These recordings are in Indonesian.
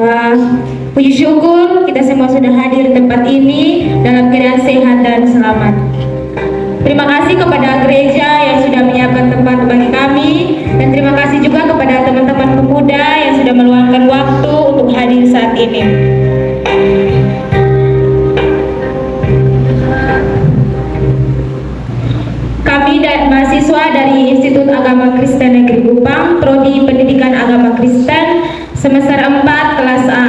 Uh, Puji syukur kita semua sudah hadir di tempat ini dalam keadaan sehat dan selamat. Terima kasih kepada gereja yang sudah menyiapkan tempat bagi kami, dan terima kasih juga kepada teman-teman pemuda yang sudah meluangkan waktu untuk hadir saat ini. Kami mahasiswa dari Institut Agama Kristen Negeri Kupang, Prodi Pendidikan Agama Kristen, semester 4 kelas A.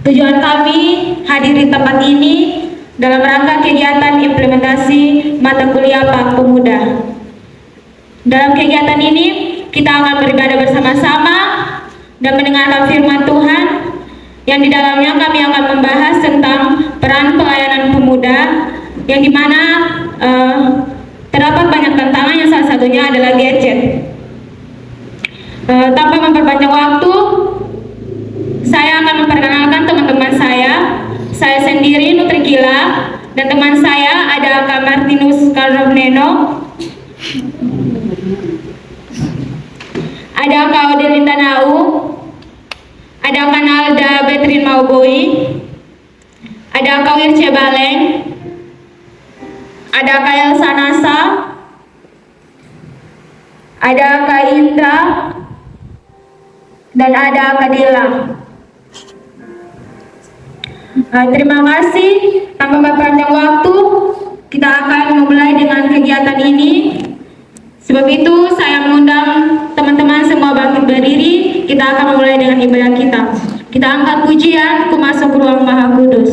Tujuan kami hadir di tempat ini dalam rangka kegiatan implementasi mata kuliah Pak Pemuda. Dalam kegiatan ini kita akan beribadah bersama-sama dan mendengarkan firman Tuhan, yang di dalamnya kami akan membahas tentang peran pelayanan pemuda, yang dimana terdapat banyak tantangan, yang salah satunya adalah gadget. Tanpa memperpanjang waktu, saya akan memperkenalkan teman-teman saya. Saya sendiri Nutri Gila, dan teman saya ada Kak Martinus Karnobneno, ada Kak Odelinda Nau, ada Kak Nalda Betrin Mauboi, ada Kak Wirce Baleng, ada Kak Elsa Nasa, ada Kak Indra, dan ada Kak Dila. Terima kasih. Tanpa memperpanjang waktu, kita akan memulai dengan kegiatan ini. Sebab itu saya mengundang teman-teman semua bangkit berdiri. Kita akan memulai dengan ibadah kita. Kita angkat pujian, Ku Masuk Ruang Maha Kudus.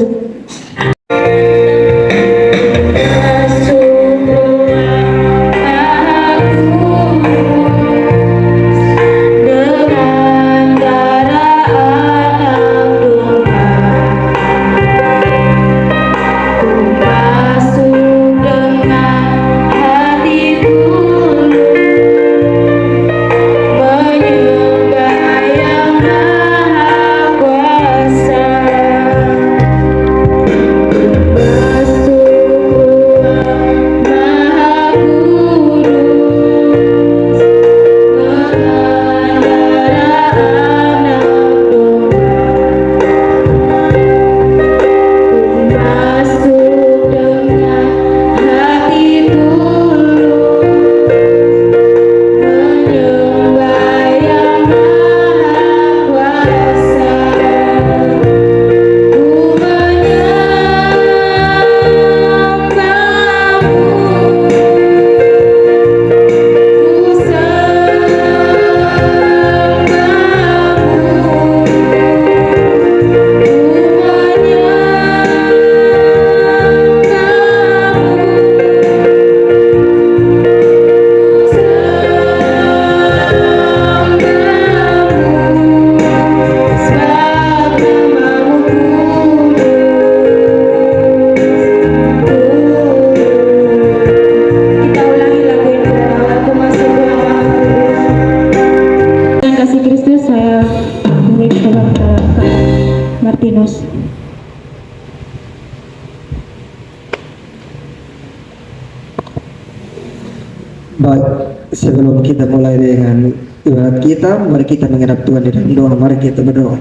Baik, sebelum kita mulai dengan ibadat kita, mari kita menghadap Tuhan di dalam doa. Mari kita berdoa.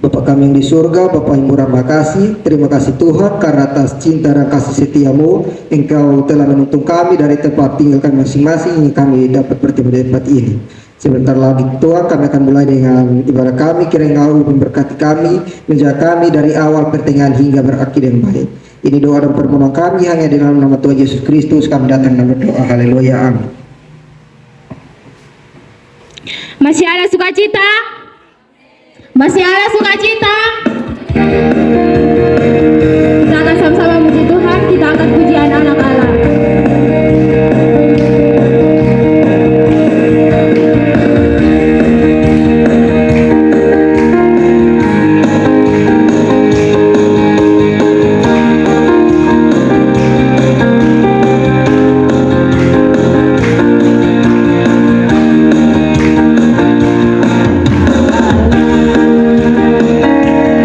Bapa kami yang di surga, Bapa yang murah makasih, terima kasih Tuhan karena atas cinta dan kasih setiamu, Engkau telah menuntun kami dari tempat tinggal kami masing-masing, hingga kami dapat bertemu di tempat ini. Sebentar lagi Tuhan kami akan mulai dengan ibadah kami. Kiranya Engkau memberkati kami, menjaga kami dari awal pertengahan hingga berakhir yang baik. Ini doa dan permohonan kami hanya di dalam nama Tuhan Yesus Kristus kami datang dan berdoa. Haleluya, amin. Masih ada sukacita? Masih ada sukacita? Kita akan sama-sama memuji Tuhan. Kita akan puji anak-anak Allah.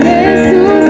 Yesus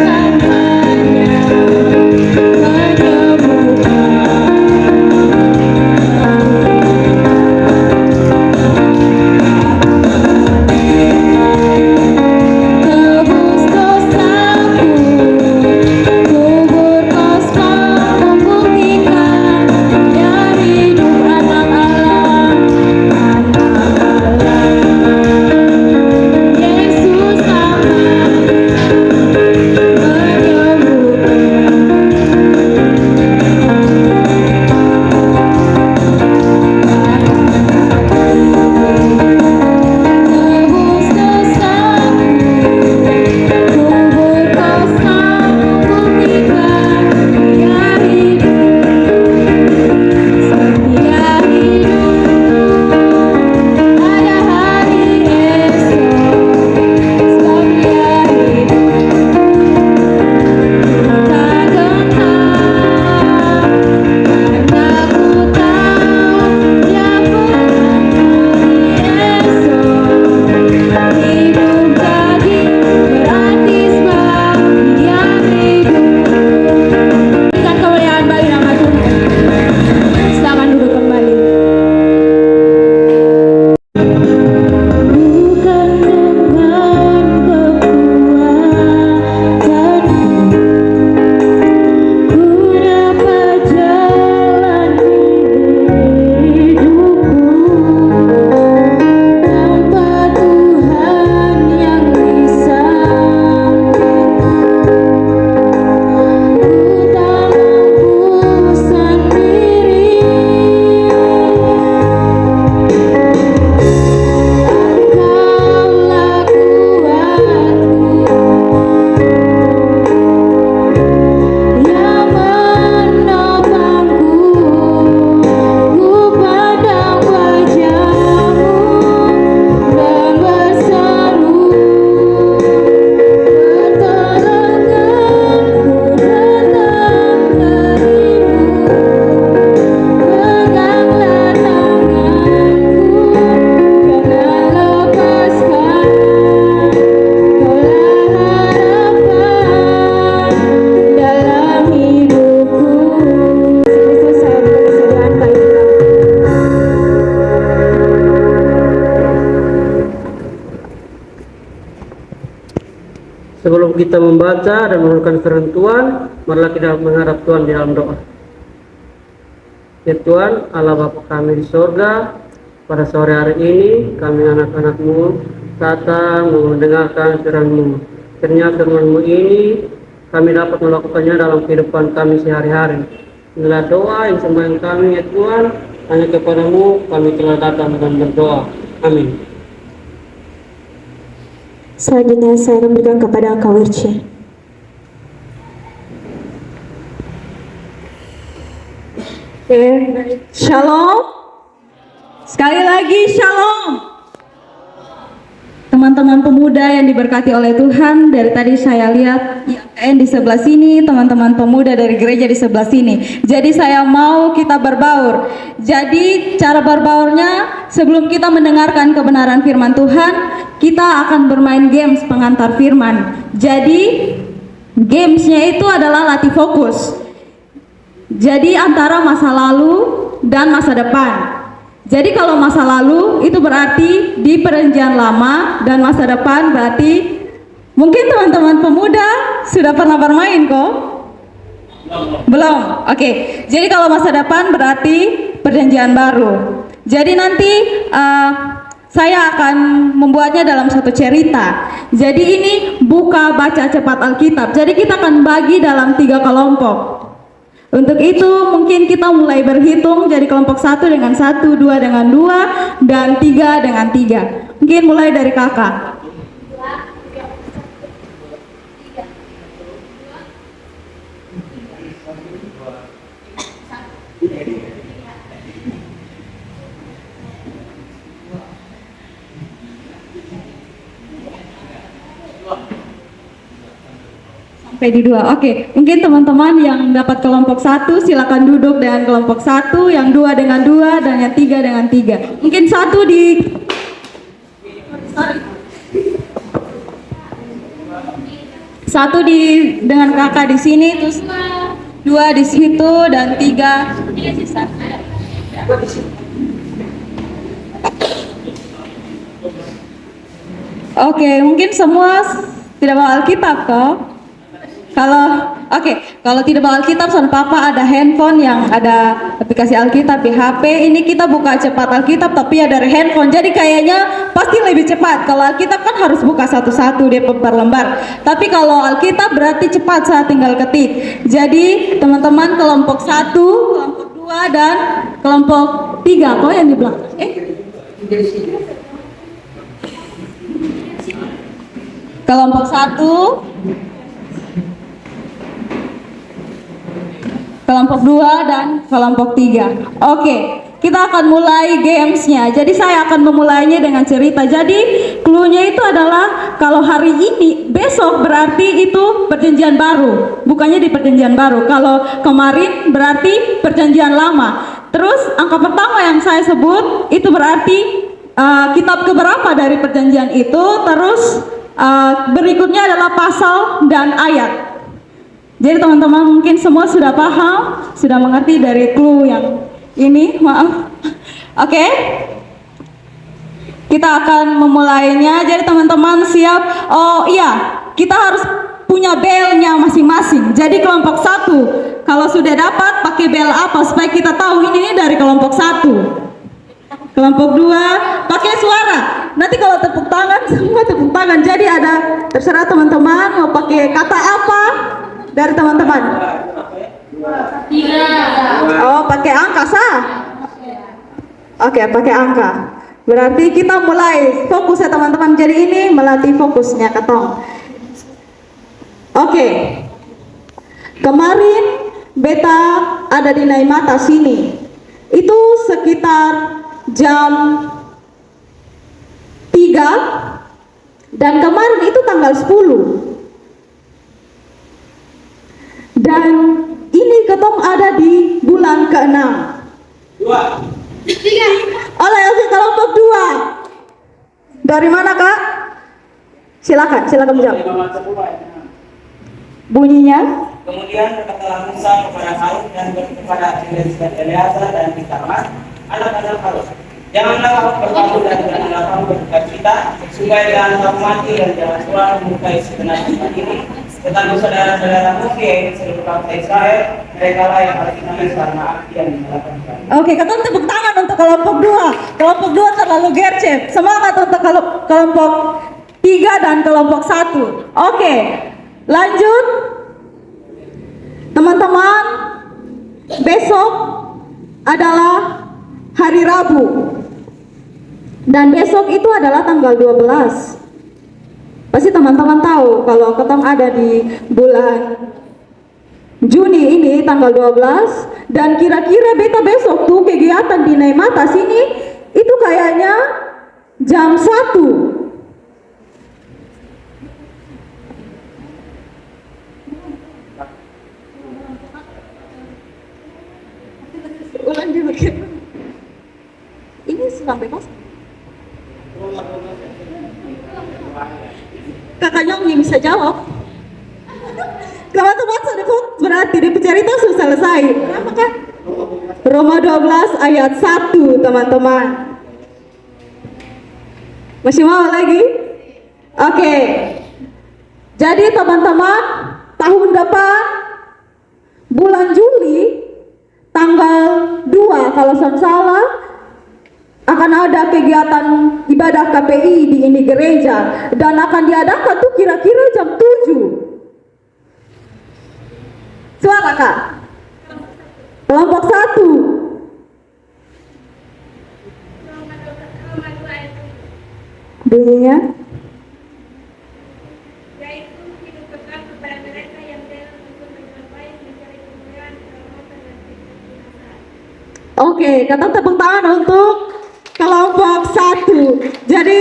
Sebelum kita membaca dan menurunkan firman Tuhan, marilah kita menghadap Tuhan di dalam doa. Ya Tuhan, Allah Bapa kami di sorga, pada sore hari ini kami anak-anak-Mu datang mendengarkan firman-Mu. Ternyata firman-Mu ini kami dapat melakukannya dalam kehidupan kami sehari-hari. Inilah doa yang sembahyang kami ya Tuhan, hanya kepadamu kami telah datang dan berdoa. Amin. Selanjutnya saya akan berikan kepada Kak Wirce. Shalom. Sekali lagi shalom. Teman-teman pemuda yang diberkati oleh Tuhan, dari tadi saya lihat IAPN di sebelah sini, teman-teman pemuda dari gereja di sebelah sini. Jadi saya mau kita berbaur. Jadi cara berbaurnya, sebelum kita mendengarkan kebenaran firman Tuhan, kita akan bermain games pengantar firman. Jadi gamesnya itu adalah latih fokus. Jadi antara masa lalu dan masa depan. Jadi kalau masa lalu itu berarti di perjanjian lama, dan masa depan berarti mungkin teman-teman pemuda sudah pernah bermain kok? Belum. Oke. Jadi kalau masa depan berarti perjanjian baru. Jadi nanti saya akan membuatnya dalam satu cerita. Jadi ini buka baca cepat Alkitab. Jadi kita akan bagi dalam 3 kelompok. Untuk itu mungkin kita mulai berhitung, jadi kelompok 1 dengan 1, 2 dengan 2, dan 3 dengan 3. Mungkin mulai dari kakak. Sampai di 2. Oke, mungkin teman-teman yang dapat kelompok 1 silakan duduk dengan kelompok 1, yang 2 dengan 2, dan yang 3 dengan 3. Mungkin 1 di dengan kakak di sini, terus 2 di situ, dan 3 di sisa. Oke, mungkin semua tidak bawa Alkitab kok. Kalau tidak bawa Alkitab, sama papa ada handphone yang ada aplikasi Alkitab di HP. Ini kita buka cepat Alkitab tapi ya dari handphone. Jadi kayaknya pasti lebih cepat. Kalau Alkitab kan harus buka satu-satu dia per lembar. Tapi kalau Alkitab berarti cepat, saya tinggal ketik. Jadi teman-teman kelompok 1, kelompok 2 dan kelompok 3 kok yang di belakang. Kelompok 1, kelompok 2 dan kelompok 3. Oke, kita akan mulai gamesnya. Jadi saya akan memulainya dengan cerita. Jadi cluenya itu adalah kalau hari ini, besok berarti itu perjanjian baru. Bukannya di perjanjian baru. Kalau kemarin berarti perjanjian lama. Terus angka pertama yang saya sebut itu berarti kitab keberapa dari perjanjian itu. Terus berikutnya adalah pasal dan ayat. Jadi teman-teman mungkin semua sudah paham, sudah mengerti dari clue yang ini, maaf. Oke, kita akan memulainya. Jadi teman-teman siap? Oh iya, kita harus punya belnya masing-masing. Jadi kelompok 1, kalau sudah dapat pakai bel apa supaya kita tahu ini dari kelompok 1. Kelompok 2 pakai suara. Nanti kalau tepuk tangan semua tepuk tangan. Jadi ada terserah teman-teman mau pakai kata apa dari teman-teman. 3. Oh, pakai angka sah? Oke, pakai angka. Berarti kita mulai fokus ya teman-teman. Jadi ini melatih fokusnya katong. Oke. Kemarin beta ada di Naimata sini. Itu sekitar jam 3 dan kemarin itu tanggal 10. Dan ini ketong ada di bulan ke-6. 2. 3. Oleh kelompok 2. Dari mana kak? Silakan menjawab. Bunyinya? Kemudian berkatalah Musa kepada Harun dan kepada Eleazar dan Itamar, anak-anak Harun, Janganlah kamu berpaku dan janganlah kamu bercita, supaya jangan kamu mati dan jangan pula melukai segenap umat ini. Tetapi saudara-saudaramu yaitu seluruh bangsa Israel, mereka lah yang harus menangis karena api yang menyalakan kami. Oke, kita tepuk tangan untuk kelompok 2. Kelompok 2 terlalu gercep. Semangat untuk kelompok 3 dan kelompok 1. Oke, lanjut. Teman-teman, besok adalah hari Rabu. Dan besok itu adalah tanggal 12. Pasti teman-teman tahu kalau ketong ada di bulan Juni ini tanggal 12, dan kira-kira beta besok tuh kegiatan di Naimata sini itu kayaknya jam 1. Ulang dulu. Ini sampai kosong. Kakak Nyongyi bisa jawab. Teman-teman sudah berarti di cerita sudah selesai. Berapa kan? Roma 12 ayat 1, teman-teman. Masih mau lagi? Oke. Jadi teman-teman, tahun depan bulan Juli tanggal 2 kalau saya salah akan ada kegiatan ibadah KPI di ini gereja, dan akan diadakan tuh kira-kira jam 7. Suara Kak? Kelompok 1. Bunyinya? Yaitu hidup kekal kepada mereka yang rela untuk mencapai mencari kemuliaan keselamatan dan kebinasaan. Oke, kata tepuk tangan untuk kelompok 1. Jadi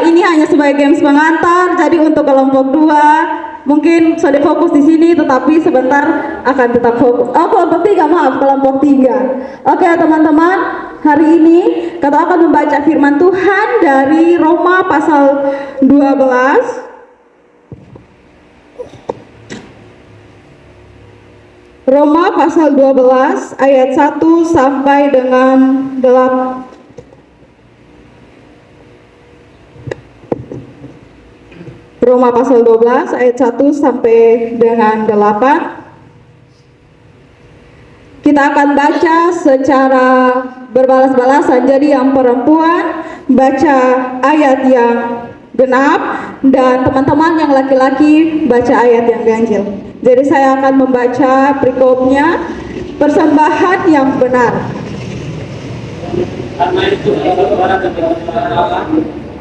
ini hanya sebagai games pengantar. Jadi untuk kelompok 2 mungkin sudah fokus di sini, tetapi sebentar akan tetap fokus. Oh, kelompok 3, maaf, kelompok 3. Oke, teman-teman, hari ini kita akan membaca firman Tuhan dari Roma pasal 12. Roma pasal 12 ayat 1 sampai dengan 8. Roma pasal 12 ayat 1 sampai dengan 8. Kita akan baca secara berbalas-balasan. Jadi yang perempuan baca ayat yang genap, dan teman-teman yang laki-laki baca ayat yang ganjil. Jadi saya akan membaca perikopnya, persembahan yang benar. Karena itu, saudara dan saudara,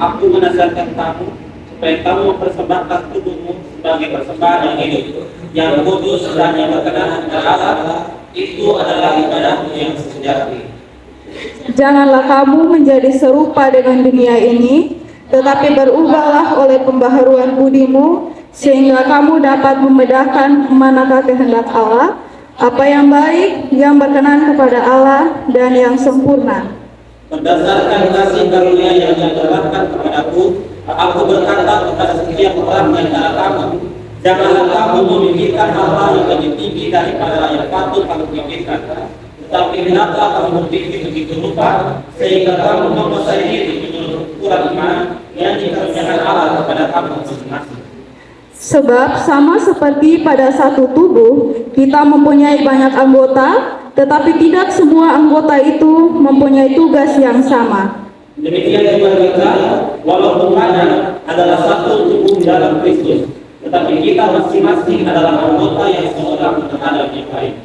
aku menasihatkan kamu supaya kamu mempersembahkan tubuhmu sebagai persembahan yang hidup, yang kudus dan yang berkenan kepada Allah. Itu adalah ibadahmu yang sejati. Janganlah kamu menjadi serupa dengan dunia ini, tetapi berubahlah oleh pembaharuan budimu, sehingga kamu dapat membedakan manakah kehendak Allah, apa yang baik, yang berkenan kepada Allah, dan yang sempurna. Berdasarkan kasih karunia yang diberikan kepadaku, aku berkata kepada setiap orang di antara kamu, janganlah kamu memikirkan hal-hal yang lebih tinggi daripada yang patut kamu pikirkan, tetapi hendaklah kamu berpikir begitu rupa, sehingga kamu menguasai diri menurut ukuran iman yang dikaruniakan Allah kepada kamu masing-masing. Sebab sama seperti pada satu tubuh, kita mempunyai banyak anggota, tetapi tidak semua anggota itu mempunyai tugas yang sama. Demikian juga kita, walaupun banyak, adalah satu tubuh dalam Kristus, tetapi kita masing-masing adalah anggota yang seorang terhadap yang lain.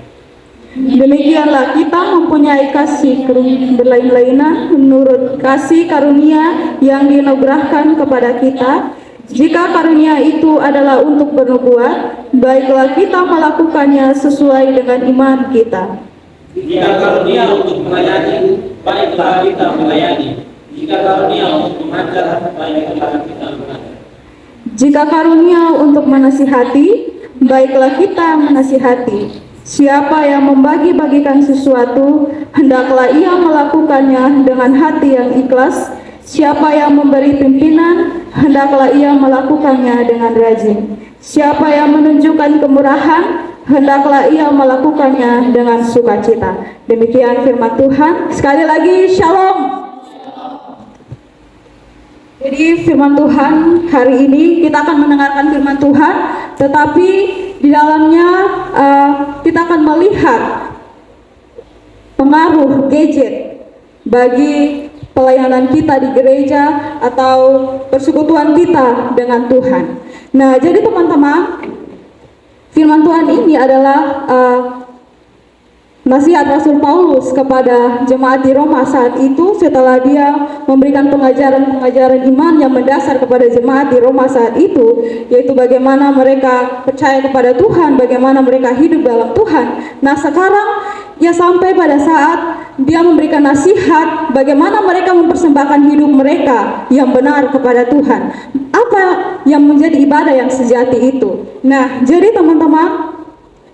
Demikianlah kita mempunyai kasih berlain-lainan menurut kasih karunia yang dianugerahkan kepada kita. Jika karunia itu adalah untuk bernubuat, baiklah kita melakukannya sesuai dengan iman kita. Jika karunia untuk melayani, baiklah kita melayani. Jika karunia untuk mengajar, baiklah kita mengajar. Jika karunia untuk menasihati, baiklah kita menasihati. Siapa yang membagi-bagikan sesuatu, hendaklah ia melakukannya dengan hati yang ikhlas. Siapa yang memberi pimpinan, hendaklah ia melakukannya dengan rajin. Siapa yang menunjukkan kemurahan, hendaklah ia melakukannya dengan sukacita. Demikian firman Tuhan. Sekali lagi, shalom. Jadi firman Tuhan hari ini kita akan mendengarkan firman Tuhan, tetapi di dalamnya kita akan melihat pengaruh gadget bagi pelayanan kita di gereja atau persekutuan kita dengan Tuhan. Nah, jadi teman-teman, firman Tuhan ini adalah nasihat Rasul Paulus kepada jemaat di Roma saat itu setelah dia memberikan pengajaran-pengajaran iman yang mendasar kepada jemaat di Roma saat itu, yaitu bagaimana mereka percaya kepada Tuhan, bagaimana mereka hidup dalam Tuhan. Nah, sekarang ya sampai pada saat dia memberikan nasihat bagaimana mereka mempersembahkan hidup mereka yang benar kepada Tuhan. Apa yang menjadi ibadah yang sejati itu? Nah, jadi teman-teman,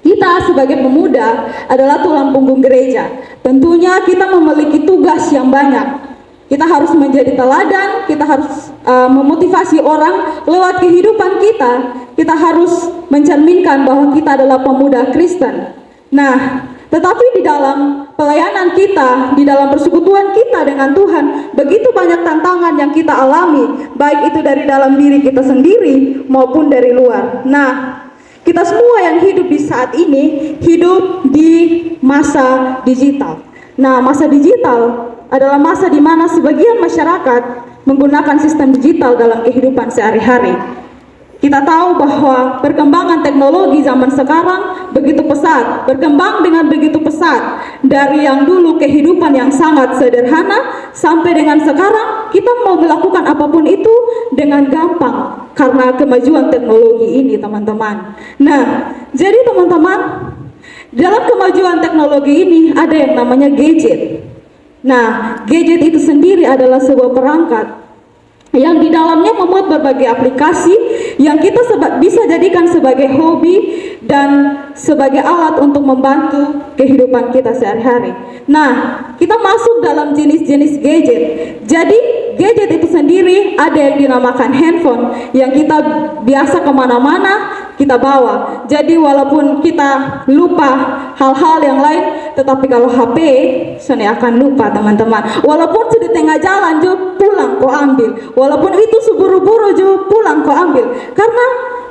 kita sebagai pemuda adalah tulang punggung gereja. Tentunya kita memiliki tugas yang banyak. Kita harus menjadi teladan, kita harus memotivasi orang lewat kehidupan kita. Kita harus mencerminkan bahwa kita adalah pemuda Kristen. Nah, tetapi di dalam pelayanan kita, di dalam persekutuan kita dengan Tuhan, begitu banyak tantangan yang kita alami, baik itu dari dalam diri kita sendiri maupun dari luar. Nah, kita semua yang hidup di saat ini hidup di masa digital. Nah, masa digital adalah masa di mana sebagian masyarakat menggunakan sistem digital dalam kehidupan sehari-hari. Kita tahu bahwa perkembangan teknologi zaman sekarang begitu pesat, berkembang dengan begitu pesat. Dari yang dulu kehidupan yang sangat sederhana sampai dengan sekarang kita mau melakukan apapun itu dengan gampang karena kemajuan teknologi ini, teman-teman. Nah, jadi teman-teman, dalam kemajuan teknologi ini ada yang namanya gadget. Nah, gadget itu sendiri adalah sebuah perangkat yang di dalamnya memuat berbagai aplikasi yang kita bisa jadikan sebagai hobi dan sebagai alat untuk membantu kehidupan kita sehari-hari. Nah, kita masuk dalam jenis-jenis gadget. Jadi, gadget itu sendiri ada yang dinamakan handphone yang kita biasa kemana-mana kita bawa. Jadi, walaupun kita lupa hal-hal yang lain, tetapi kalau HP, saya akan lupa, teman-teman. Walaupun sudah tengah jalan, jo pulang kau ambil. Walaupun itu seburu-buru, jo pulang kau ambil. Karena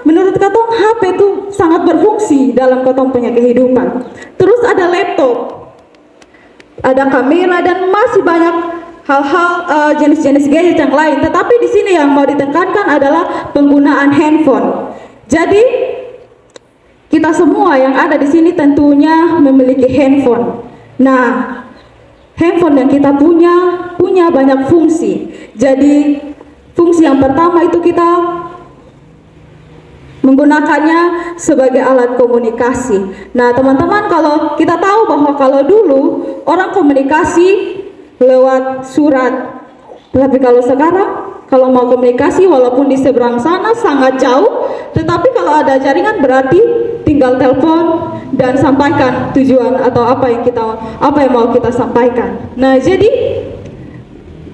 menurut katong HP itu sangat berfungsi dalam katong punya kehidupan. Terus ada laptop, ada kamera, dan masih banyak hal-hal jenis-jenis gadget yang lain. Tetapi di sini yang mau ditekankan adalah penggunaan handphone. Jadi kita semua yang ada di sini tentunya memiliki handphone. Nah, handphone yang kita punya banyak fungsi. Jadi fungsi yang pertama itu kita menggunakannya sebagai alat komunikasi. Nah, teman-teman, kalau kita tahu bahwa kalau dulu orang komunikasi lewat surat, tapi kalau sekarang kalau mau komunikasi walaupun di seberang sana sangat jauh, tetapi kalau ada jaringan berarti tinggal telepon dan sampaikan tujuan atau apa yang mau kita sampaikan. Nah, jadi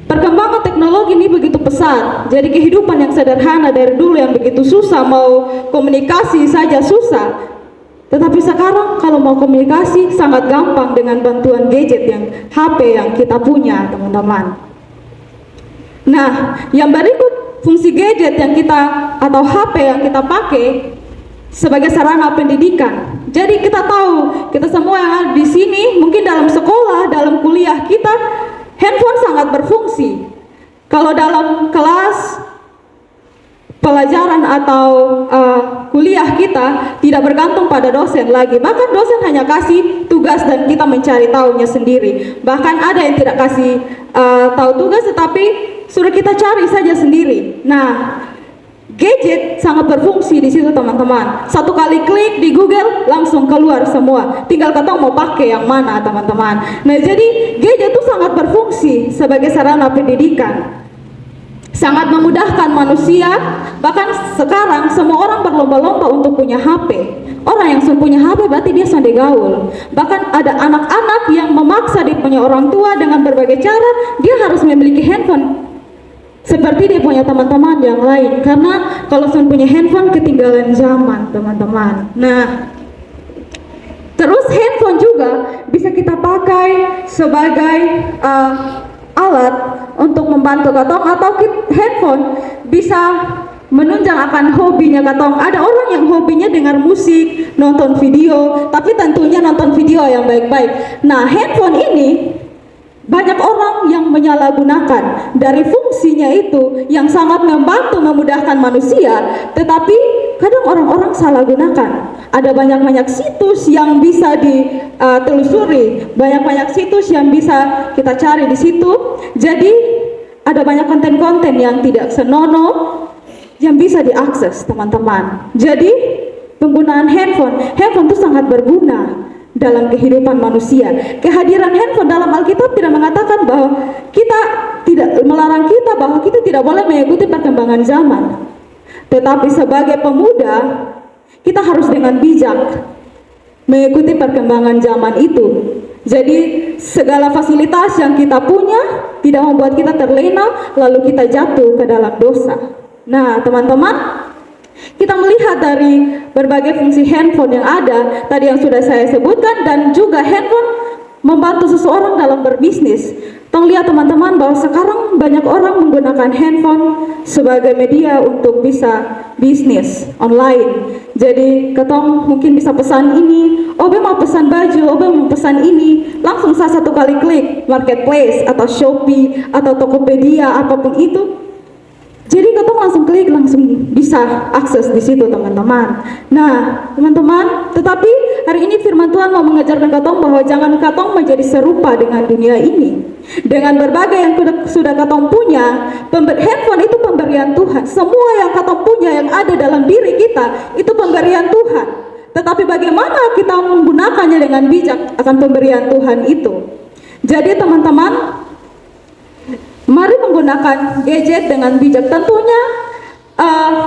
perkembangan teknologi ini begitu pesat. Jadi kehidupan yang sederhana dari dulu yang begitu susah, mau komunikasi saja susah. Tetapi sekarang kalau mau komunikasi sangat gampang dengan bantuan gadget yang HP yang kita punya, teman-teman. Nah, yang berikut fungsi gadget yang kita atau HP yang kita pakai sebagai sarana pendidikan. Jadi kita tahu, kita semua yang ada di sini mungkin dalam sekolah, dalam kuliah kita, handphone sangat berfungsi. Kalau dalam kelas pelajaran atau kuliah kita tidak bergantung pada dosen lagi. Bahkan dosen hanya kasih tugas dan kita mencari tahunya sendiri. Bahkan ada yang tidak kasih tahu tugas tetapi suruh kita cari saja sendiri. Nah, gadget sangat berfungsi di situ, teman-teman. Satu kali klik di Google langsung keluar semua. Tinggal kita mau pakai yang mana, teman-teman. Nah, jadi gadget itu sangat berfungsi sebagai sarana pendidikan. Sangat memudahkan manusia. Bahkan sekarang semua orang berlomba-lomba untuk punya HP. Orang yang sudah punya HP berarti dia sudah gaul. Bahkan ada anak-anak yang memaksa dia punya orang tua dengan berbagai cara. Dia harus memiliki handphone seperti dia punya teman-teman yang lain. Karena kalau sudah punya handphone ketinggalan zaman, teman-teman. Nah, terus handphone juga bisa kita pakai sebagai alat untuk membantu katong, atau handphone bisa menunjang akan hobinya katong. Ada orang yang hobinya dengar musik, nonton video, tapi tentunya nonton video yang baik-baik. Nah, handphone ini banyak orang yang menyalahgunakan dari fungsinya itu yang sangat membantu memudahkan manusia, tetapi kadang orang-orang salah gunakan. Ada banyak-banyak situs yang bisa ditelusuri, banyak-banyak situs yang bisa kita cari di situ. Jadi ada banyak konten-konten yang tidak senonoh yang bisa diakses teman-teman. Jadi penggunaan handphone itu sangat berguna dalam kehidupan manusia. Kehadiran handphone dalam Alkitab tidak mengatakan bahwa kita tidak melarang kita bahwa kita tidak boleh mengikuti perkembangan zaman. Tetapi sebagai pemuda, kita harus dengan bijak mengikuti perkembangan zaman itu. Jadi segala fasilitas yang kita punya tidak membuat kita terlena lalu kita jatuh ke dalam dosa. Nah, teman-teman, kita melihat dari berbagai fungsi handphone yang ada tadi yang sudah saya sebutkan, dan juga handphone membantu seseorang dalam berbisnis. Tolong lihat teman-teman bahwa sekarang banyak orang menggunakan handphone sebagai media untuk bisa bisnis online. Jadi ketong mungkin bisa pesan ini, Obe mau pesan baju, Obe mau pesan ini, langsung satu kali klik marketplace atau Shopee atau Tokopedia apapun itu. Jadi ketong langsung klik, langsung bisa akses di situ teman-teman. Nah teman-teman, tetapi hari ini firman Tuhan mau mengajarkan ketong bahwa jangan ketong menjadi serupa dengan dunia ini. Dengan berbagai yang sudah ketong punya, handphone itu pemberian Tuhan. Semua yang ketong punya yang ada dalam diri kita itu pemberian Tuhan. Tetapi bagaimana kita menggunakannya dengan bijak akan pemberian Tuhan itu. Jadi teman-teman, mari menggunakan gadget dengan bijak. Tentunya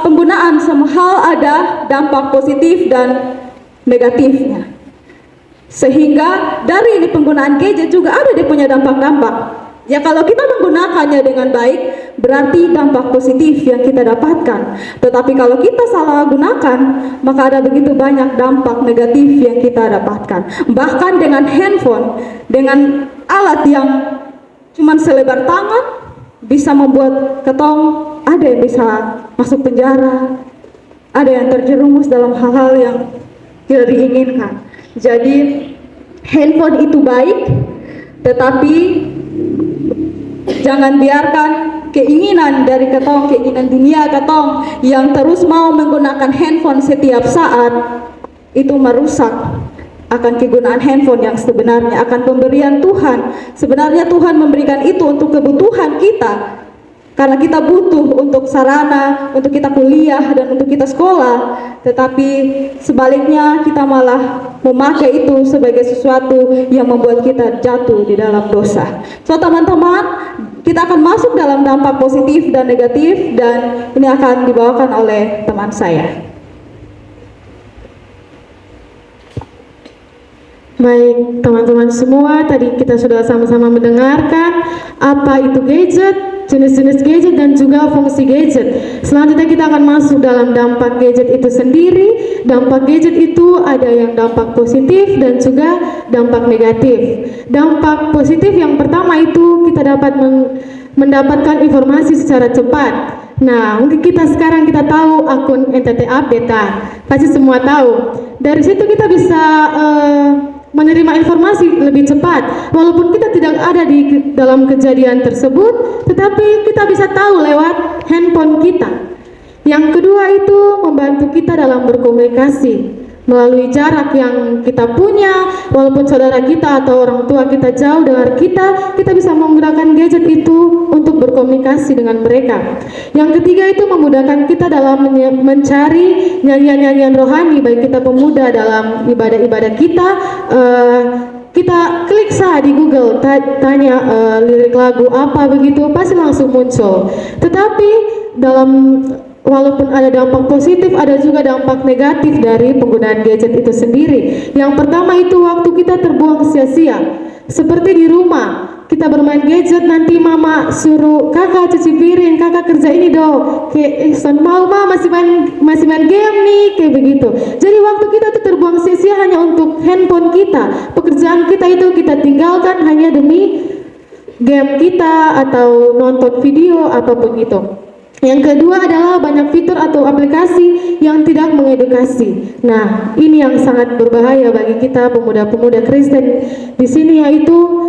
penggunaan semua hal ada dampak positif dan negatifnya. Sehingga dari ini penggunaan gadget juga ada dia punya dampak-dampak. Ya kalau kita menggunakannya dengan baik, berarti dampak positif yang kita dapatkan. Tetapi kalau kita salah gunakan, maka ada begitu banyak dampak negatif yang kita dapatkan. Bahkan dengan handphone, dengan alat yang cuman selebar tangan, bisa membuat ketong ada yang bisa masuk penjara, ada yang terjerumus dalam hal-hal yang tidak diinginkan. Jadi handphone itu baik, tetapi jangan biarkan keinginan dari ketong, keinginan dunia ketong yang terus mau menggunakan handphone setiap saat itu merusak akan kegunaan handphone yang sebenarnya, akan pemberian Tuhan. Sebenarnya Tuhan memberikan itu untuk kebutuhan kita, karena kita butuh untuk sarana, untuk kita kuliah dan untuk kita sekolah. Tetapi sebaliknya kita malah memakai itu sebagai sesuatu yang membuat kita jatuh di dalam dosa. So teman-teman, kita akan masuk dalam dampak positif dan negatif, dan ini akan dibawakan oleh teman saya. Baik teman-teman semua, tadi kita sudah sama-sama mendengarkan apa itu gadget, jenis-jenis gadget dan juga fungsi gadget. Selanjutnya kita akan masuk dalam dampak gadget itu sendiri. Dampak gadget itu ada yang dampak positif dan juga dampak negatif. Dampak positif yang pertama itu kita dapat mendapatkan informasi secara cepat. Nah, mungkin kita sekarang kita tahu akun NTT Update, pasti semua tahu. Dari situ kita bisa menerima informasi lebih cepat, walaupun kita tidak ada di dalam kejadian tersebut, tetapi kita bisa tahu lewat handphone kita. Yang kedua itu membantu kita dalam berkomunikasi melalui jarak yang kita punya, walaupun saudara kita atau orang tua kita jauh dari kita bisa menggunakan gadget itu untuk berkomunikasi dengan mereka. Yang ketiga itu memudahkan kita dalam mencari nyanyian-nyanyian rohani, baik kita pemuda dalam ibadah-ibadah kita. Kita klik saja di Google, tanya lirik lagu apa begitu, pasti langsung muncul. Tetapi walaupun ada dampak positif, ada juga dampak negatif dari penggunaan gadget itu sendiri. Yang pertama itu waktu kita terbuang sia-sia. Seperti di rumah, kita bermain gadget, nanti mama suruh kakak cuci piring, kakak kerja ini dong. Kayak son mau masih main game nih, kayak begitu. Jadi waktu kita tuh terbuang sia-sia hanya untuk handphone kita. Pekerjaan kita itu kita tinggalkan hanya demi game kita atau nonton video apapun itu. Yang kedua adalah banyak fitur atau aplikasi yang tidak mengedukasi. Nah, ini yang sangat berbahaya bagi kita pemuda-pemuda Kristen di sini, yaitu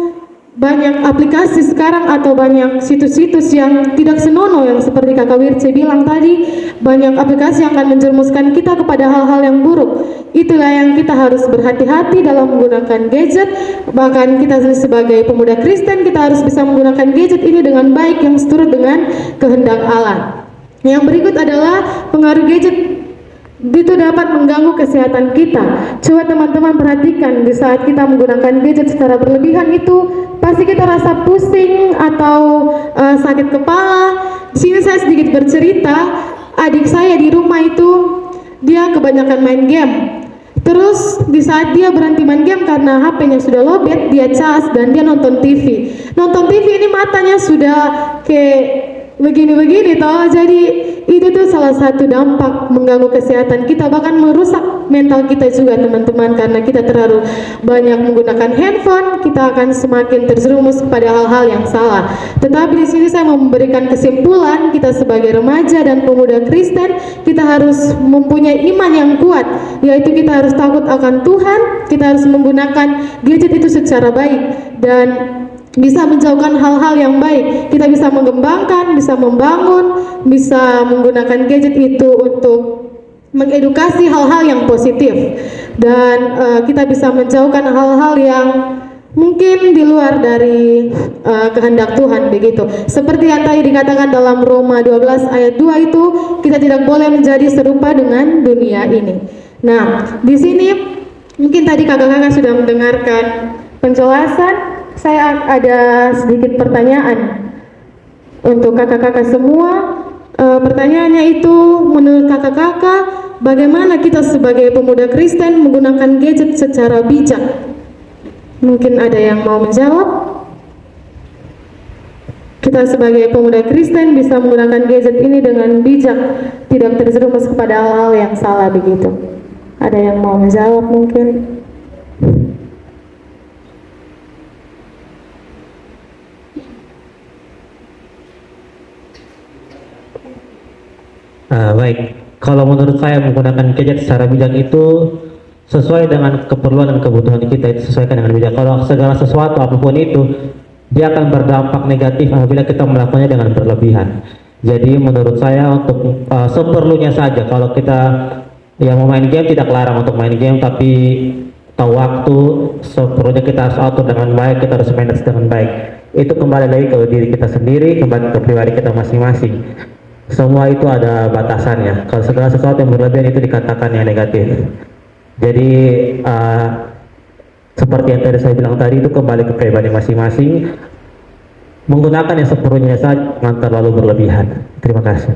banyak aplikasi sekarang atau banyak situs-situs yang tidak senonoh, yang seperti Kakak Wirce bilang tadi, banyak aplikasi yang akan menjerumuskan kita kepada hal-hal yang buruk. Itulah yang kita harus berhati-hati dalam menggunakan gadget. Bahkan kita sebagai pemuda Kristen, kita harus bisa menggunakan gadget ini dengan baik yang seturut dengan kehendak Allah. Yang berikut adalah pengaruh gadget itu dapat mengganggu kesehatan kita. Coba teman-teman perhatikan, di saat kita menggunakan gadget secara berlebihan itu pasti kita rasa pusing atau sakit kepala. Di sini saya sedikit bercerita, adik saya di rumah itu dia kebanyakan main game. Terus di saat dia berhenti main game karena HP-nya sudah lowbat, dia cas dan dia nonton TV. Nonton TV ini matanya sudah kayak begini-begini toh. Jadi itu tuh salah satu dampak mengganggu kesehatan kita, bahkan merusak mental kita juga teman-teman, karena kita terlalu banyak menggunakan handphone, kita akan semakin terjerumus pada hal-hal yang salah. Tetapi di sini saya memberikan kesimpulan, kita sebagai remaja dan pemuda Kristen, kita harus mempunyai iman yang kuat, yaitu kita harus takut akan Tuhan, kita harus menggunakan gadget itu secara baik dan bisa menjauhkan hal-hal yang baik. Kita bisa mengembangkan, bisa membangun, bisa menggunakan gadget itu untuk mengedukasi hal-hal yang positif, dan kita bisa menjauhkan hal-hal yang mungkin di luar dari kehendak Tuhan begitu. Seperti yang tadi dikatakan dalam Roma 12 ayat 2 itu, kita tidak boleh menjadi serupa dengan dunia ini. Nah, di sini mungkin tadi kakak-kakak sudah mendengarkan penjelasan. Saya ada sedikit pertanyaan untuk kakak-kakak semua. Pertanyaannya itu, menurut kakak-kakak, bagaimana kita sebagai pemuda Kristen menggunakan gadget secara bijak? Mungkin ada yang mau menjawab? Kita sebagai pemuda Kristen bisa menggunakan gadget ini dengan bijak, tidak terjerumus kepada hal-hal yang salah begitu. Ada yang mau menjawab mungkin? Baik, kalau menurut saya menggunakan gadget secara bijak itu sesuai dengan keperluan dan kebutuhan kita, itu sesuaikan dengan bijak. Kalau segala sesuatu apapun itu, dia akan berdampak negatif apabila kita melakukannya dengan berlebihan. Jadi menurut saya untuk seperlunya saja. Kalau kita yang mau main game, tidak larang untuk main game, tapi tahu waktu, seperlunya kita harus atur dengan baik, kita harus manage dengan baik. Itu kembali lagi ke diri kita sendiri, kembali ke pribadi kita masing-masing. Semua itu ada batasannya. Kalau segala sesuatu yang berlebihan itu dikatakan yang negatif. Jadi seperti yang tadi saya bilang tadi, itu kembali ke pribadi masing-masing. Menggunakan yang seperlunya saja, jangan terlalu berlebihan. Terima kasih.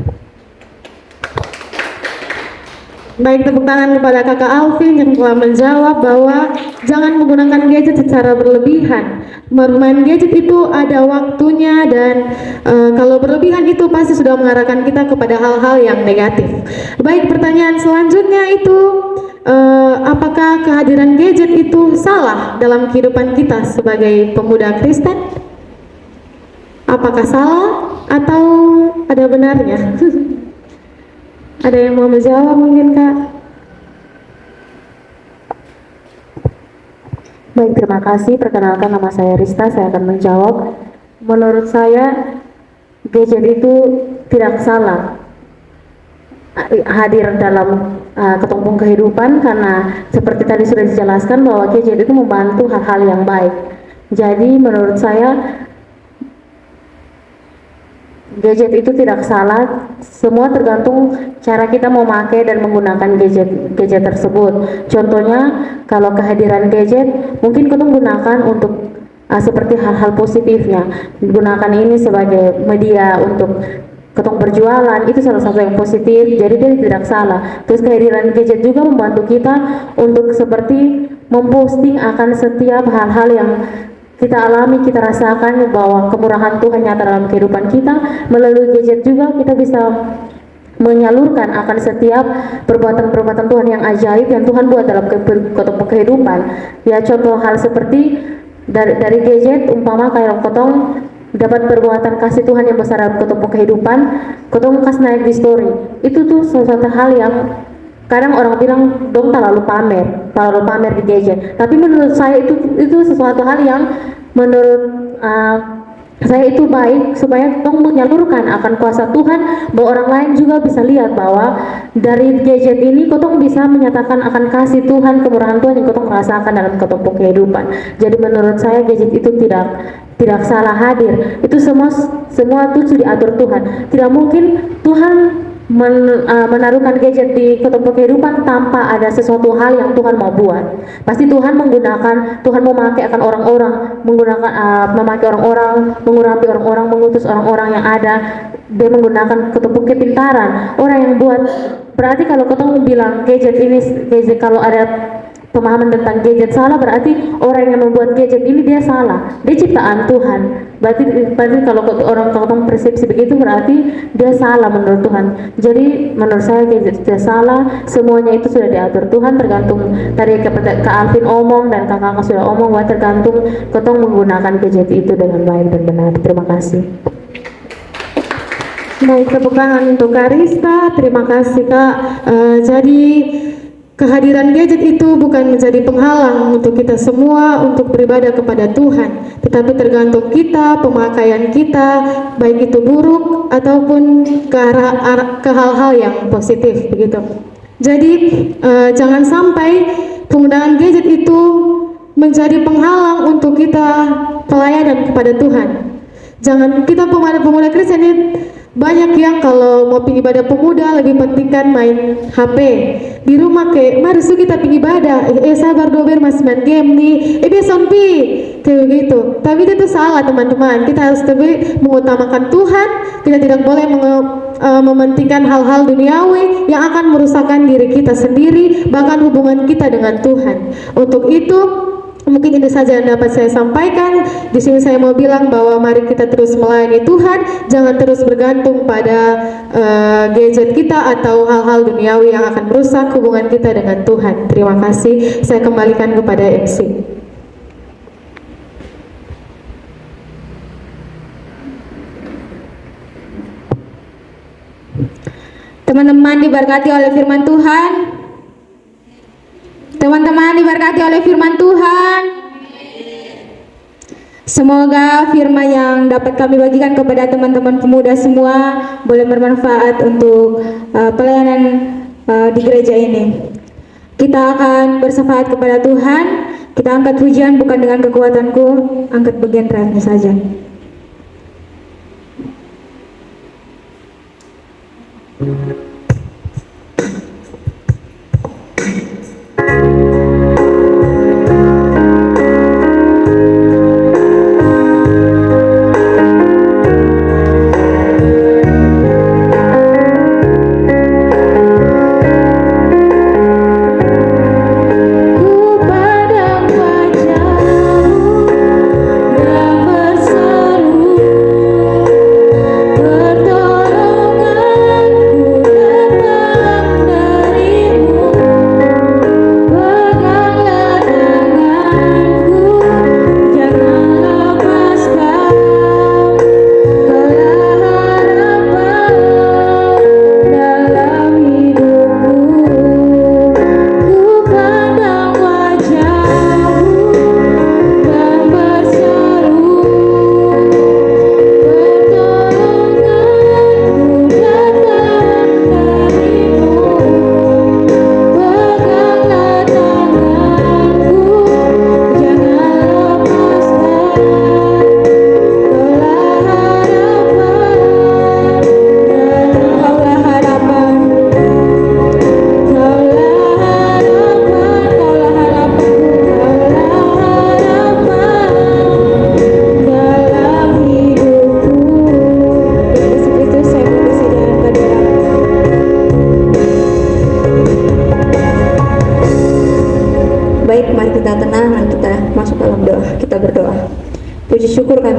Baik, tepuk tangan kepada kakak Alvin yang telah menjawab bahwa jangan menggunakan gadget secara berlebihan. Bermain gadget itu ada waktunya, dan kalau berlebihan itu pasti sudah mengarahkan kita kepada hal-hal yang negatif. Baik, pertanyaan selanjutnya itu, apakah kehadiran gadget itu salah dalam kehidupan kita sebagai pemuda Kristen? Apakah salah atau ada benarnya? Ada yang mau menjawab mungkin, Kak? Baik, terima kasih. Perkenalkan, nama saya Rista, saya akan menjawab. Menurut saya, gadget itu tidak salah hadir dalam ketumpung kehidupan, karena seperti tadi sudah dijelaskan bahwa gadget itu membantu hal-hal yang baik. Jadi menurut saya, gadget itu tidak salah, semua tergantung cara kita memakai dan menggunakan gadget tersebut. Contohnya, kalau kehadiran gadget, mungkin kita gunakan untuk seperti hal-hal positifnya. Gunakan ini sebagai media untuk ketong berjualan, itu salah satu yang positif, jadi dia tidak salah. Terus kehadiran gadget juga membantu kita untuk seperti memposting akan setiap hal-hal yang kita alami, kita rasakan bahwa kemurahan Tuhan nyata dalam kehidupan kita. Melalui gadget juga kita bisa menyalurkan akan setiap perbuatan-perbuatan Tuhan yang ajaib yang Tuhan buat dalam kehidupan. Ya, contoh hal seperti dari gadget, umpama kayak kotong dapat perbuatan kasih Tuhan yang besar dalam ketemu kehidupan, ketemu kas naik di story. Itu tuh sesuatu hal yang kadang orang bilang dong terlalu pamer di gadget. Tapi menurut saya itu sesuatu hal yang menurut saya itu baik, supaya tong menyalurkan akan kuasa Tuhan, bahwa orang lain juga bisa lihat bahwa dari gadget ini kotong bisa menyatakan akan kasih Tuhan, kemurahan Tuhan yang kotong rasakan dalam ketemu kehidupan. Jadi menurut saya gadget itu tidak salah hadir. Itu semua itu diatur Tuhan. Tidak mungkin Tuhan menaruhkan gadget di ketemu kehidupan tanpa ada sesuatu hal yang Tuhan mau buat. Pasti Tuhan memakai akan orang-orang, memakai orang-orang, mengurapi orang-orang, mengutus orang-orang yang ada. Dia menggunakan ketemu kepintaran orang yang buat. Berarti kalau ketemu bilang gadget kalau ada pemahaman tentang gadget salah, berarti orang yang membuat gadget ini dia salah. Dia ciptaan Tuhan. Berarti kalau orang persepsi begitu, berarti dia salah menurut Tuhan. Jadi menurut saya gadget tidak salah, semuanya itu sudah diatur Tuhan. Tergantung tadi Kak Alvin omong dan kakak sudah omong, bahwa tergantung ketong menggunakan gadget itu dengan baik dan benar. Terima kasih. Baik, tepuk tangan untuk Kak Rista. Terima kasih Kak. Jadi kehadiran gadget itu bukan menjadi penghalang untuk kita semua untuk beribadah kepada Tuhan, tetapi tergantung kita, pemakaian kita, baik itu buruk ataupun ke hal-hal yang positif begitu. Jadi jangan sampai penggunaan gadget itu menjadi penghalang untuk kita pelayanan kepada Tuhan. Jangan kita pemuda Kristen ini banyak yang kalau mau pergi ibadah pemuda lebih pentingkan main HP di rumah, kayak mari kita pergi ibadah, sabar dober masih main game nih, besompi kayak gitu. Tapi itu salah teman-teman. Kita harus lebih mengutamakan Tuhan. Kita tidak boleh mementingkan hal-hal duniawi yang akan merusakkan diri kita sendiri, bahkan hubungan kita dengan Tuhan. Untuk itu mungkin ini saja yang dapat saya sampaikan. Di sini saya mau bilang bahwa mari kita terus melayani Tuhan, jangan terus bergantung pada gadget kita atau hal-hal duniawi yang akan merusak hubungan kita dengan Tuhan. Terima kasih. Saya kembalikan kepada MC. Teman-teman diberkati oleh firman Tuhan. Teman-teman diberkati oleh firman Tuhan. Semoga firman yang dapat kami bagikan kepada teman-teman pemuda semua boleh bermanfaat untuk pelayanan di gereja ini. Kita akan bersyafaat kepada Tuhan. Kita angkat pujian bukan dengan kekuatanku, angkat bagian terakhirnya saja. Pertolonganku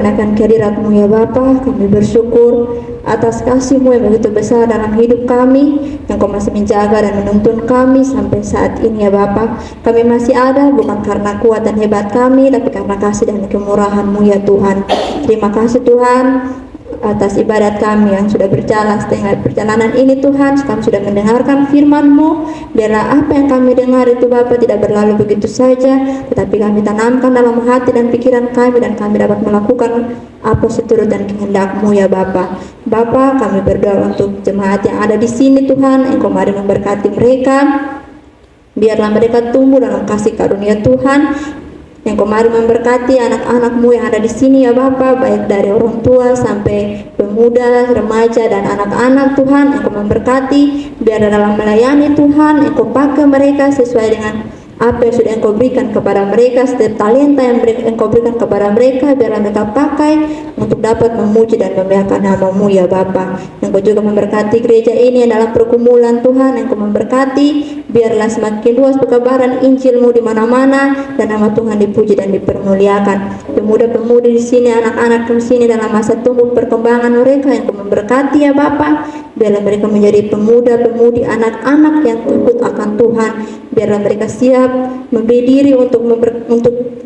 kami akan kehadirat-Mu ya Bapa. Kami bersyukur atas kasih-Mu yang begitu besar dalam hidup kami, yang Kau masih menjaga dan menuntun kami sampai saat ini ya Bapa. Kami masih ada bukan karena kuat dan hebat kami, tapi karena kasih dan kemurahan-Mu ya Tuhan. Terima kasih Tuhan atas ibadat kami yang sudah berjalan setengah perjalanan ini Tuhan. Kami sudah mendengarkan firman-Mu. Biarlah apa yang kami dengar itu Bapa tidak berlalu begitu saja, tetapi kami tanamkan dalam hati dan pikiran kami, dan kami dapat melakukan apa seturut dan kehendak-Mu ya Bapa. Bapa, kami berdoa untuk jemaat yang ada di sini Tuhan, Engkau mari memberkati mereka. Biarlah mereka tumbuh dalam kasih karunia Tuhan. Yang Kau mari memberkati anak-anak-Mu yang ada di sini ya Bapa, baik dari orang tua sampai pemuda, remaja dan anak-anak Tuhan. Yang Kau memberkati, biar dalam melayani Tuhan Engkau pakai mereka sesuai dengan apa yang sudah Engkau berikan kepada mereka, setiap talenta yang Engkau berikan kepada mereka, biarlah mereka pakai untuk dapat memuji dan memuliakan nama-Mu ya Bapa. Engkau juga memberkati gereja ini yang dalam pergumulan Tuhan. Engkau memberkati, biarlah semakin luas perkabaran Injil-Mu di mana-mana, dan nama Tuhan dipuji dan dipermuliakan. Pemuda-pemudi di sini, anak-anak di sini dalam masa tumbuh perkembangan mereka, Engkau memberkati ya Bapa. Biarlah mereka menjadi pemuda-pemudi, anak-anak yang takut akan Tuhan. Biarlah mereka siap memberi diri untuk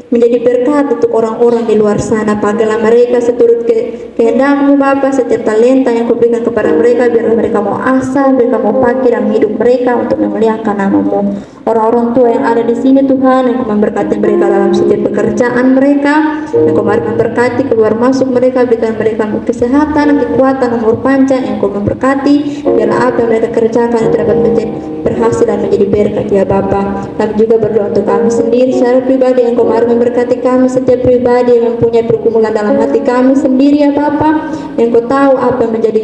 menjadi berkat untuk orang-orang di luar sana. Pagailah mereka seturut kehendak-Mu Bapa. Setiap talenta yang Kau berikan kepada mereka, biarlah mereka mau asah, mereka mau pakai dalam hidup mereka untuk memuliakan nama-Mu. Orang-orang tua yang ada di sini Tuhan, Engkau memberkati mereka dalam setiap pekerjaan mereka. Engkau mari memberkati keluar masuk mereka, berikan mereka kesehatan, kekuatan, umur panjang. Engkau memberkati, biarlah apa yang mereka kerjakan itu dapat menjadi berhasil dan menjadi berkat ya Bapa. Kami juga berdoa untuk kami sendiri secara pribadi. Engkau mari memberkati kami setiap pribadi yang mempunyai pergumulan dalam hati kami sendiri ya Bapa. Engkau tahu apa yang menjadi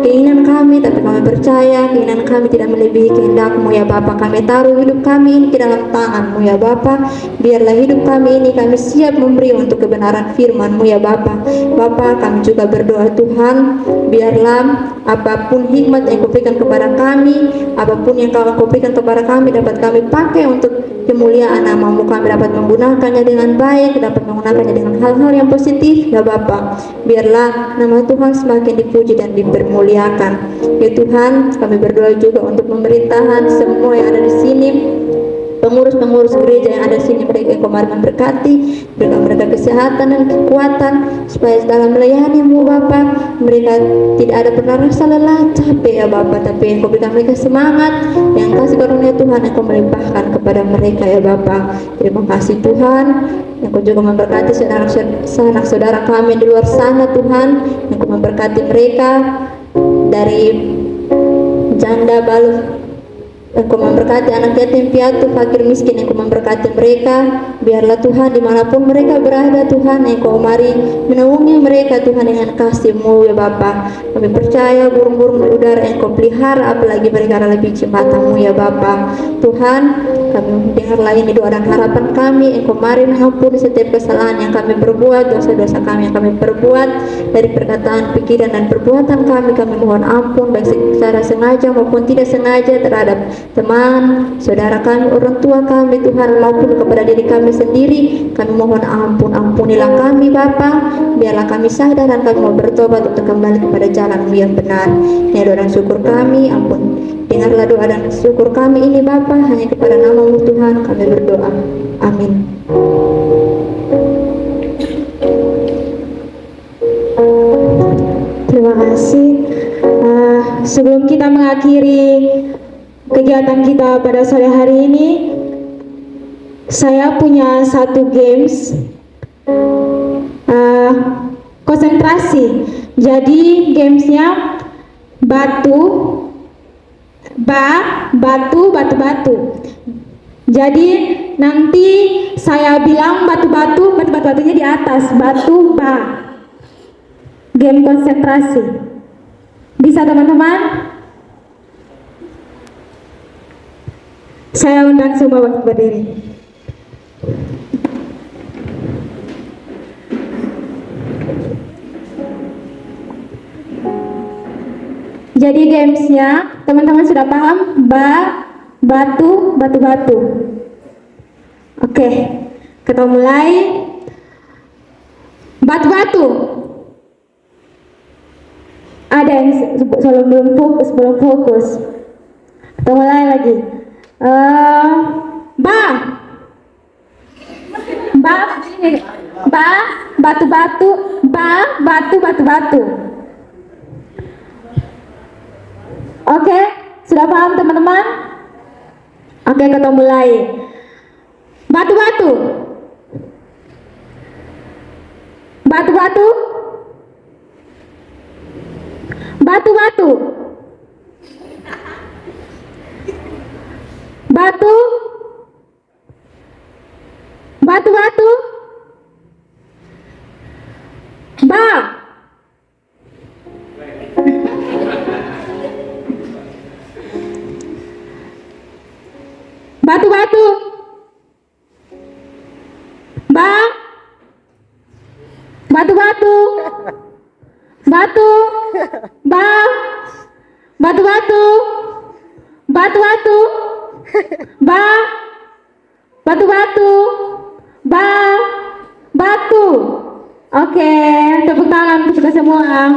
keinginan kami, tapi kami percaya keinginan kami tidak melebihi kehendak-Mu ya Bapa. Kami taruh hidup kami ini ke dalam tangan-Mu ya Bapa. Biarlah hidup kami ini kami siap memberi untuk kebenaran firman-Mu ya Bapa. Bapa, kami juga berdoa Tuhan, biarlah apapun hikmat yang Kau berikan kepada kami, apapun yang Kau berikan kepada kami, dapat kami pakai untuk kemuliaan nama-Mu. Kami dapat menggunakannya dengan baik, dapat menggunakannya dengan hal-hal yang positif ya Bapa. Biarlah nama Tuhan semakin dipuji dan dipermuliakan ya Tuhan. Kami berdoa juga untuk pemerintahan semua yang ada di sini, pengurus-pengurus gereja yang ada di sini, mereka Engkau mari memberkati, berikan mereka kesehatan dan kekuatan supaya dalam melayani-Mu Bapa, mereka tidak ada pernah rasa lelah, capek ya Bapa, tapi Engkau berikan mereka semangat, yang kasih karunia Tuhan Engkau melimpahkan kepada mereka ya Bapa. Terima kasih Tuhan. Engkau juga memberkati saudara kami di luar sana Tuhan. Engkau memberkati mereka dari janda, balu. Engkau memberkati anak yatim piatu, fakir miskin. Engkau memberkati mereka. Biarlah Tuhan dimanapun mereka berada Tuhan, Engkau mari menaungi mereka Tuhan dengan kasih-Mu ya Bapa. Kami percaya burung-burung di udara Engkau pelihara, apalagi mereka adalah biji mata-Mu ya Bapa. Tuhan, kami dengarlah ini doa dan harapan kami. Engkau mari mengampuni setiap kesalahan yang kami perbuat, dosa-dosa kami yang kami perbuat dari perkataan, pikiran dan perbuatan kami. Kami mohon ampun baik secara sengaja maupun tidak sengaja terhadap teman, saudara kami, orang tua kami Tuhan, maupun kepada diri kami sendiri. Kami mohon ampun, ampunilah kami Bapa. Biarlah kami sadar dan kami mau bertobat untuk kembali kepada jalan-Mu yang benar. Ini doa dan syukur kami, ampun. Dengarlah doa dan syukur kami ini Bapa, hanya kepada nama-Mu Tuhan kami berdoa. Amin. Terima kasih. Sebelum kita mengakhiri kegiatan kita pada sore hari ini, saya punya satu games konsentrasi. Jadi gamesnya batu, batu. Jadi nanti saya bilang batu-batunya di atas, batu, game konsentrasi. Bisa teman-teman? Saya undang semua untuk berdiri. Jadi gamesnya teman-teman sudah paham? Batu. Oke, kita mulai. Batu-batu. Ada yang belum fokus. Kita mulai lagi. Batu-batu. Batu-batu. Oke, sudah paham teman-teman? Oke, kita mulai. Batu-batu. Batu-batu. Batu-batu. Batu. Batu-batu. Batu-batu. Batu-batu. Batu. Batu-batu. Batu-batu. Batu-batu. Batu. Oke, tepuk tangan untuk kita semua.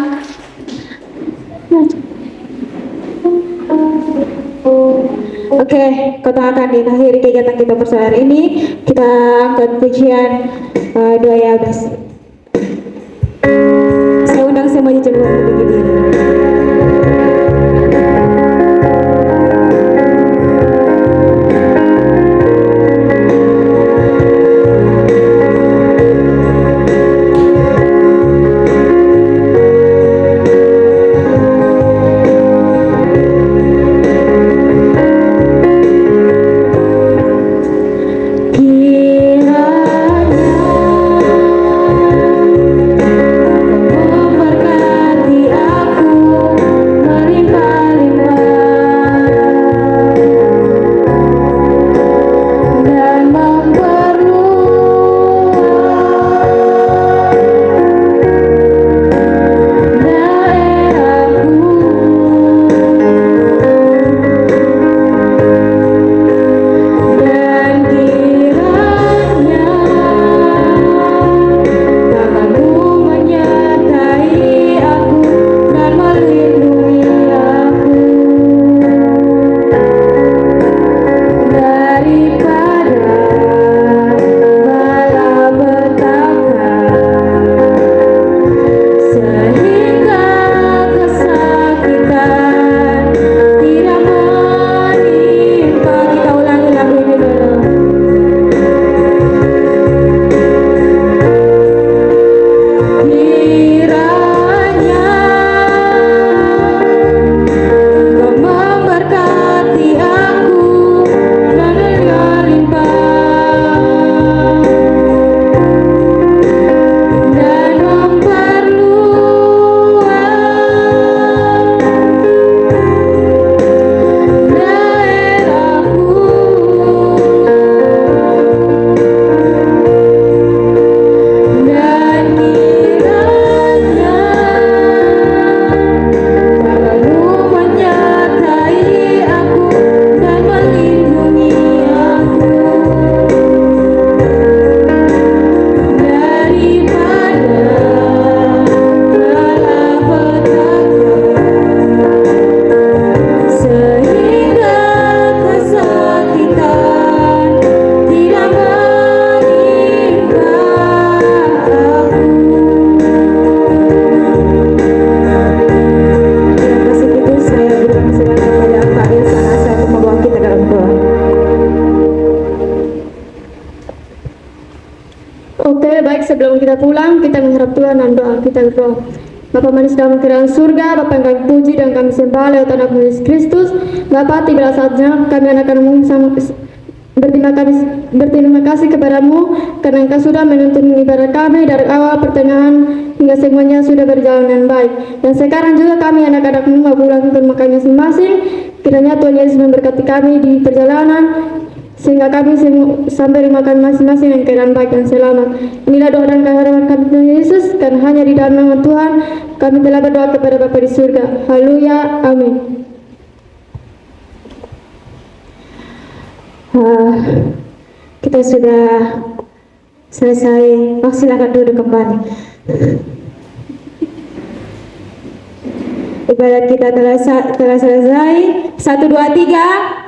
Oke, kita akan mengakhiri kegiatan kita pada hari ini. Kita angkat pujian doa Yabes. Saya undang semuanya coba berdiri diri. Sebelum kita pulang, kita mengharap Tuhan dan doa kita berdoa. Bapa manis dalam kerajaan surga, Bapa yang kami puji dan kami sembah lewat anak Yesus Kristus. Bapa, tiba saatnya kami akan berterima kasih kepadamu karena Engkau sudah menuntun ibadah kami dari awal pertengahan hingga semuanya sudah berjalan dengan baik. Dan sekarang juga kami anak-anakmu mau pulang ke rumah kami masing-masing. Kiranya Tuhan Yesus memberkati kami di perjalanan sehingga kami sampai rumah kami masing-masing dengan keadaan baik dan selamat. Inilah doa dan keharapan kami Tuhan Yesus, karena hanya di dalam nama Tuhan kami telah berdoa kepada Bapa di surga. Haleluya, amin. Kita sudah Selesai. Oh, silakan duduk kembali. Ibadat kita telah selesai. 1, 2, 3.